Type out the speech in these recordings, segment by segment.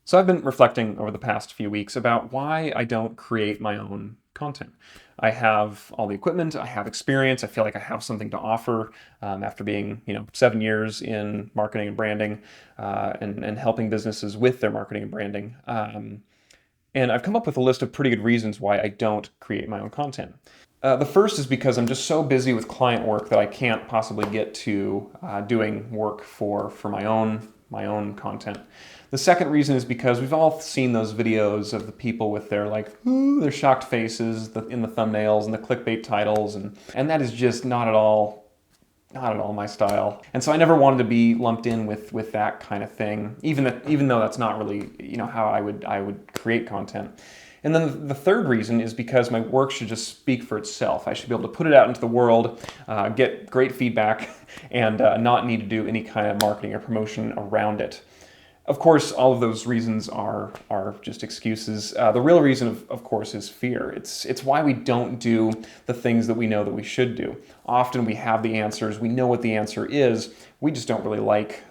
So I've been reflecting over the past few weeks about why I don't create my own content. I have all the equipment, I have experience, I feel like I have something to offer after being, 7 years in marketing and branding and helping businesses with their marketing and branding. And I've come up with a list of pretty good reasons why I don't create my own content. The first is because I'm just so busy with client work that I can't possibly get to doing work for my own content. The second reason is because we've all seen those videos of the people with their like ooh, their shocked faces in the thumbnails and the clickbait titles, and that is just not at all my style. And so I never wanted to be lumped in with that kind of thing, even though that's not really how I would create content. And then the third reason is because my work should just speak for itself. I should be able to put it out into the world, get great feedback, and not need to do any kind of marketing or promotion around it. Of course, all of those reasons are just excuses. The real reason, of course, is fear. It's why we don't do the things that we know that we should do. Often we have the answers, we know what the answer is. We just don't really like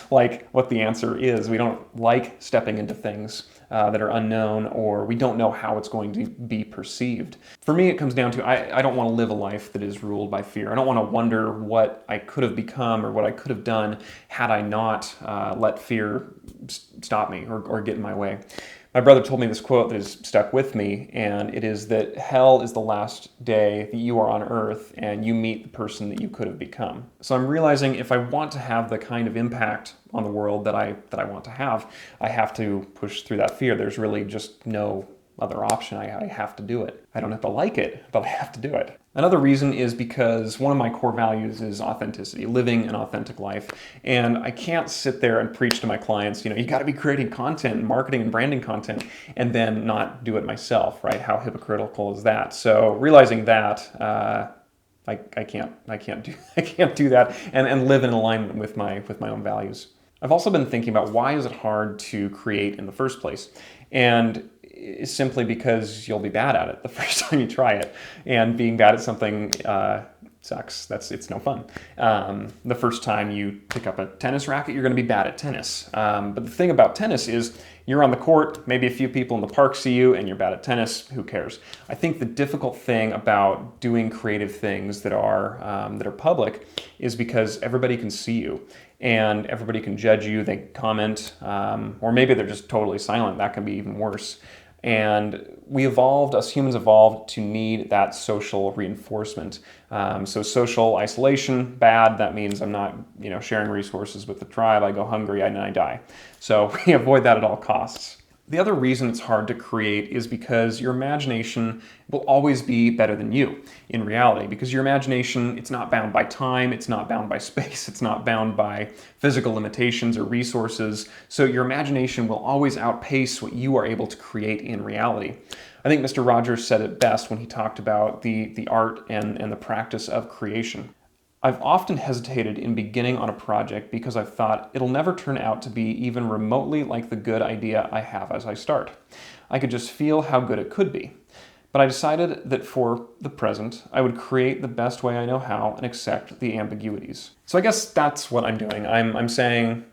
like what the answer is. We don't like stepping into things that are unknown, or we don't know how it's going to be perceived. For me, it comes down to I don't want to live a life that is ruled by fear. I don't want to wonder what I could have become or what I could have done had I not let fear stop me or get in my way. My brother told me this quote that has stuck with me, and it is that hell is the last day that you are on earth and you meet the person that you could have become. So I'm realizing if I want to have the kind of impact on the world that I want to have, I have to push through that fear. There's really just no other option. I have to do it. I don't have to like it, but I have to do it. Another reason is because one of my core values is authenticity, living an authentic life. And I can't sit there and preach to my clients, you got to be creating content, marketing and branding content, and then not do it myself, right? How hypocritical is that? So realizing that, I can't do that and live in alignment with my own values. I've also been thinking about why is it hard to create in the first place? And it's simply because you'll be bad at it the first time you try it. And being bad at something sucks. It's no fun. The first time you pick up a tennis racket, you're going to be bad at tennis. But the thing about tennis is you're on the court, maybe a few people in the park see you and you're bad at tennis, who cares? I think the difficult thing about doing creative things that are public is because everybody can see you and everybody can judge you, they comment, or maybe they're just totally silent. That can be even worse. And us humans evolved to need that social reinforcement. So social isolation, bad. That means I'm not, sharing resources with the tribe. I go hungry and I die. So we avoid that at all costs. The other reason it's hard to create is because your imagination will always be better than you in reality, because your imagination, it's not bound by time, it's not bound by space, it's not bound by physical limitations or resources. So your imagination will always outpace what you are able to create in reality. I think Mr. Rogers said it best when he talked about the art and the practice of creation. I've often hesitated in beginning on a project because I've thought it'll never turn out to be even remotely like the good idea I have as I start. I could just feel how good it could be. But I decided that for the present, I would create the best way I know how and accept the ambiguities. So I guess that's what I'm doing. I'm saying,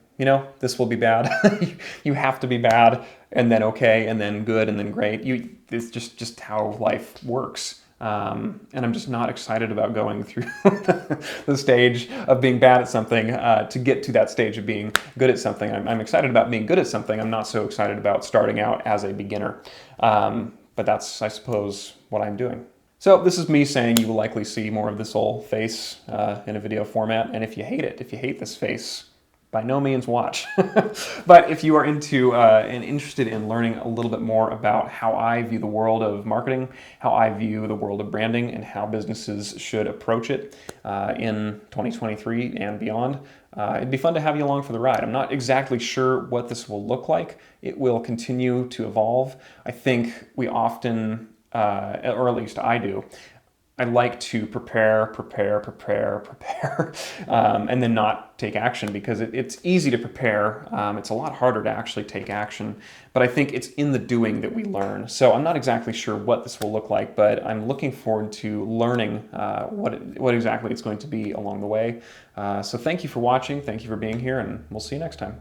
this will be bad. You have to be bad, and then okay, and then good, and then great. It's just how life works. And I'm just not excited about going through the stage of being bad at something to get to that stage of being good at something. I'm excited about being good at something. I'm not so excited about starting out as a beginner. But that's, I suppose, what I'm doing. So this is me saying you will likely see more of this old face in a video format. And if you hate this face, by no means watch. But if you are into and interested in learning a little bit more about how I view the world of marketing, how I view the world of branding, and how businesses should approach it in 2023 and beyond, it'd be fun to have you along for the ride. I'm not exactly sure what this will look like. It will continue to evolve. I think we often, or at least I do, I like to prepare, and then not take action, because it's easy to prepare. It's a lot harder to actually take action, but I think it's in the doing that we learn. So I'm not exactly sure what this will look like, but I'm looking forward to learning what exactly it's going to be along the way. So thank you for watching, thank you for being here, and we'll see you next time.